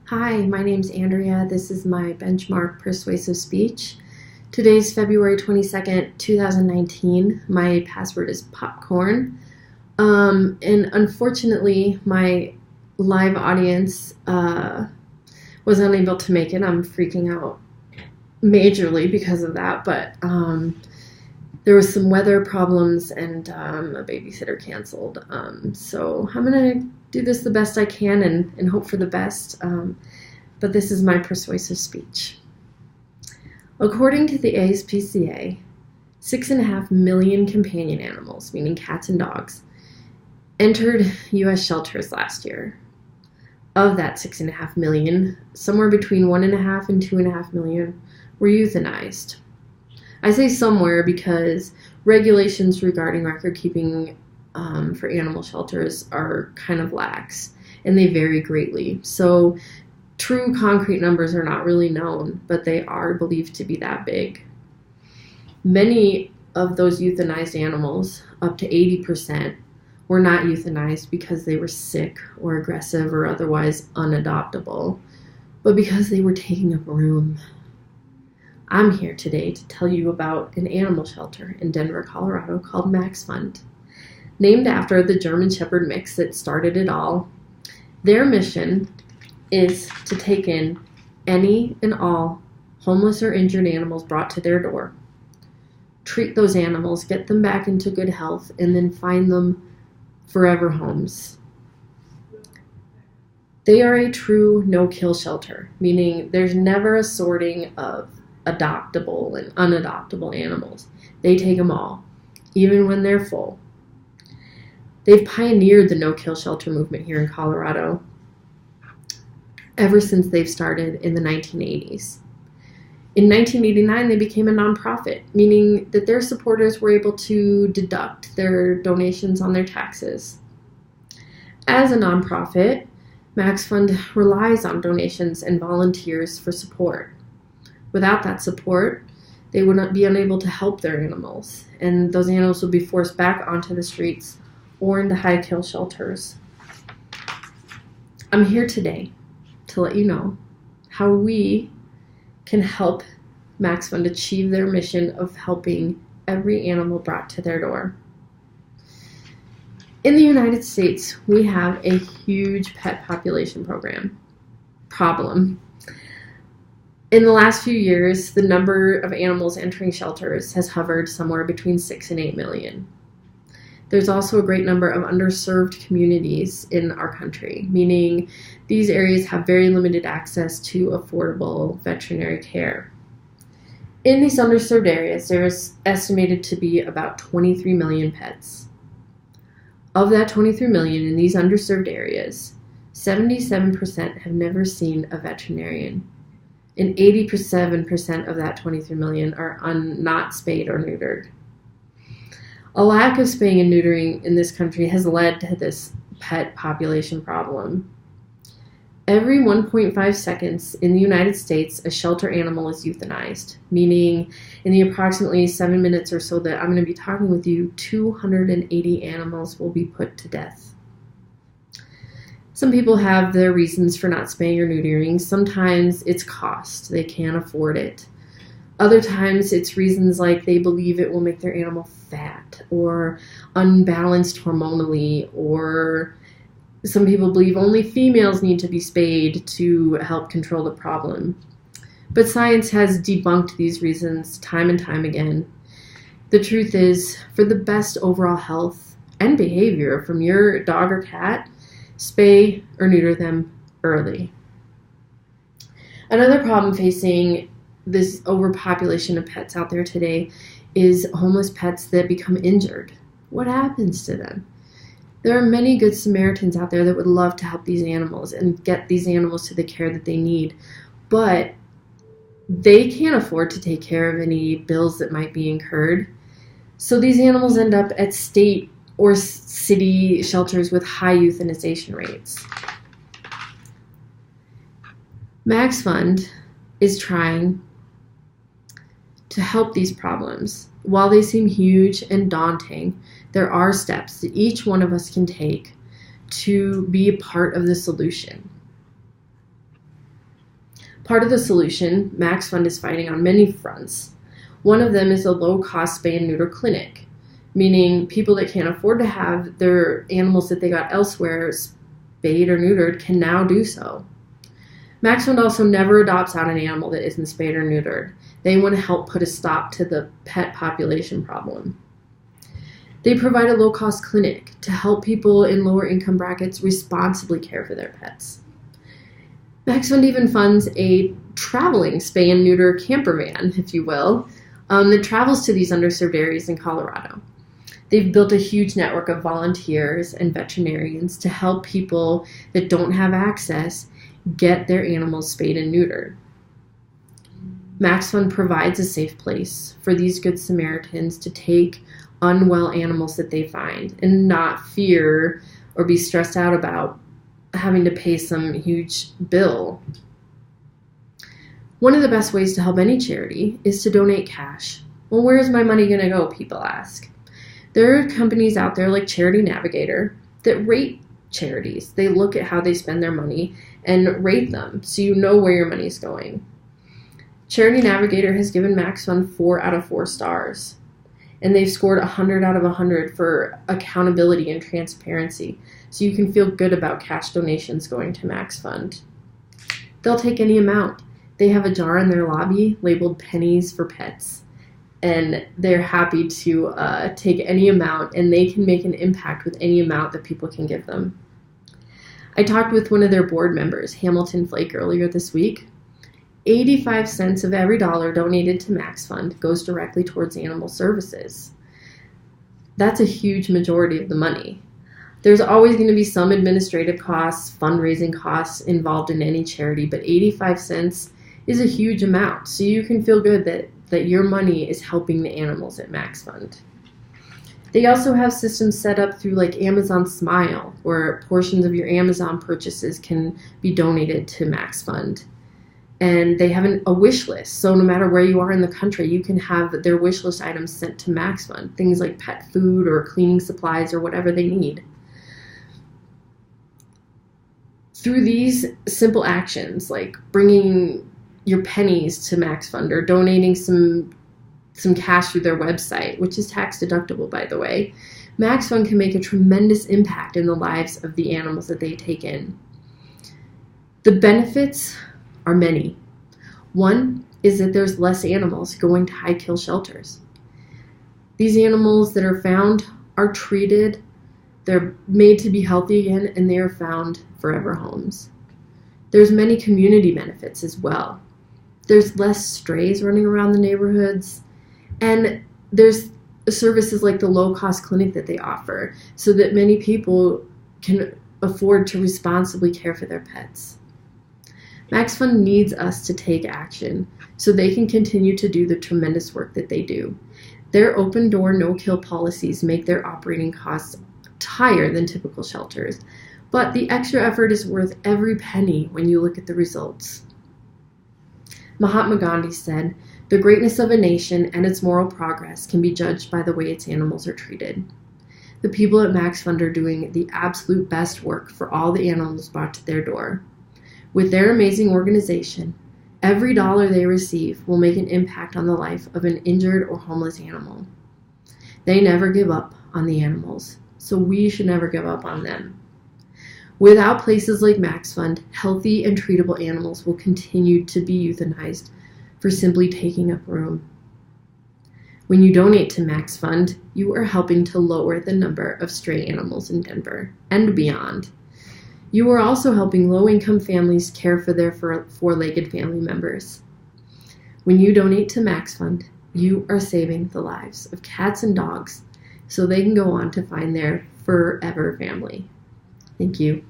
Hi, my name's Andrea. This is my benchmark persuasive speech. Today's February 22nd, 2019. My password is popcorn. And unfortunately, my live audience was unable to make it. I'm freaking out majorly because of that, but there was some weather problems and a babysitter canceled. So I'm going to do this the best I can and hope for the best. But this is my persuasive speech. According to the ASPCA, 6.5 million companion animals, meaning cats and dogs, entered U.S. shelters last year. Of that 6.5 million, somewhere between 1.5 and 2.5 million were euthanized. I say somewhere because regulations regarding record keeping for animal shelters are kind of lax, and they vary greatly. So true concrete numbers are not really known, but they are believed to be that big. Many of those euthanized animals, up to 80%, were not euthanized because they were sick or aggressive or otherwise unadoptable, but because they were taking up room. I'm here today to tell you about an animal shelter in Denver, Colorado called Max Fund. Named after the German Shepherd mix that started it all, their mission is to take in any and all homeless or injured animals brought to their door, treat those animals, get them back into good health, and then find them forever homes. They are a true no-kill shelter, meaning there's never a sorting of adoptable and unadoptable animals. They take them all, even when they're full. They've pioneered the no-kill shelter movement here in Colorado ever since they've started in the 1980s. In 1989, they became a nonprofit, meaning that their supporters were able to deduct their donations on their taxes. As a nonprofit, Max Fund relies on donations and volunteers for support. Without that support, they would not be unable to help their animals, and those animals would be forced back onto the streets or into high-kill shelters. I'm here today to let you know how we can help Max Fund achieve their mission of helping every animal brought to their door. In the United States, we have a huge pet population problem. In the last few years, the number of animals entering shelters has hovered somewhere between 6 and 8 million. There's also a great number of underserved communities in our country, meaning these areas have very limited access to affordable veterinary care. In these underserved areas, there's estimated to be about 23 million pets. Of that 23 million in these underserved areas, 77% have never seen a veterinarian, and 87% of that 23 million are not spayed or neutered. A lack of spaying and neutering in this country has led to this pet population problem. Every 1.5 seconds in the United States, a shelter animal is euthanized, meaning in the approximately 7 minutes or so that I'm going to be talking with you, 280 animals will be put to death. Some people have their reasons for not spaying or neutering. Sometimes it's cost. They can't afford it. Other times it's reasons like they believe it will make their animal fat or unbalanced hormonally, or some people believe only females need to be spayed to help control the problem. But science has debunked these reasons time and time again. The truth is, for the best overall health and behavior from your dog or cat, spay or neuter them early. Another problem facing this overpopulation of pets out there today is homeless pets that become injured. What happens to them? There are many good Samaritans out there that would love to help these animals and get these animals to the care that they need, but they can't afford to take care of any bills that might be incurred. So these animals end up at state or city shelters with high euthanization rates. Max Fund is trying to help these problems. While they seem huge and daunting, there are steps that each one of us can take to be a part of the solution. Part of the solution, Max Fund is fighting on many fronts. One of them is a low-cost spay and neuter clinic, meaning people that can't afford to have their animals that they got elsewhere spayed or neutered can now do so. Max Fund also never adopts out an animal that isn't spayed or neutered. They want to help put a stop to the pet population problem. They provide a low-cost clinic to help people in lower income brackets responsibly care for their pets. Max Fund even funds a traveling spay and neuter camper van, if you will, that travels to these underserved areas in Colorado. They've built a huge network of volunteers and veterinarians to help people that don't have access get their animals spayed and neutered. Max Fund provides a safe place for these Good Samaritans to take unwell animals that they find and not fear or be stressed out about having to pay some huge bill. One of the best ways to help any charity is to donate cash. Well, where's my money going to go, people ask. There are companies out there like Charity Navigator that rate charities. They look at how they spend their money and rate them so you know where your money is going. Charity Navigator has given Max Fund 4 out of 4 stars, and they've scored 100 out of 100 for accountability and transparency, so you can feel good about cash donations going to Max Fund. They'll take any amount. They have a jar in their lobby labeled pennies for pets, and they're happy to take any amount, and they can make an impact with any amount that people can give them. I talked with one of their board members, Hamilton Flake, earlier this week. 85 cents of every dollar donated to Max Fund goes directly towards animal services. That's a huge majority of the money. There's always going to be some administrative costs, fundraising costs involved in any charity, but 85 cents is a huge amount, so you can feel good that your money is helping the animals at Max Fund. They also have systems set up through like Amazon Smile, where portions of your Amazon purchases can be donated to Max Fund. And they have a wish list, so no matter where you are in the country, you can have their wish list items sent to Max Fund, things like pet food or cleaning supplies or whatever they need. Through these simple actions, like bringing your pennies to Max Fund or donating some cash through their website, which is tax deductible, by the way, Max Fund can make a tremendous impact in the lives of the animals that they take in. The benefits are many. One is that there's less animals going to high kill shelters. These animals that are found are treated, they're made to be healthy again, and they are found forever homes. There's many community benefits as well. There's less strays running around the neighborhoods, and there's services like the low-cost clinic that they offer so that many people can afford to responsibly care for their pets. Max Fund needs us to take action so they can continue to do the tremendous work that they do. Their open door, no kill policies make their operating costs higher than typical shelters, but the extra effort is worth every penny when you look at the results. Mahatma Gandhi said, "The greatness of a nation and its moral progress can be judged by the way its animals are treated." The people at Max Fund are doing the absolute best work for all the animals brought to their door. With their amazing organization, every dollar they receive will make an impact on the life of an injured or homeless animal. They never give up on the animals, so we should never give up on them. Without places like Max Fund, healthy and treatable animals will continue to be euthanized for simply taking up room. When you donate to Max Fund, you are helping to lower the number of stray animals in Denver and beyond. You are also helping low-income families care for their four-legged family members. When you donate to Max Fund, you are saving the lives of cats and dogs so they can go on to find their forever family. Thank you.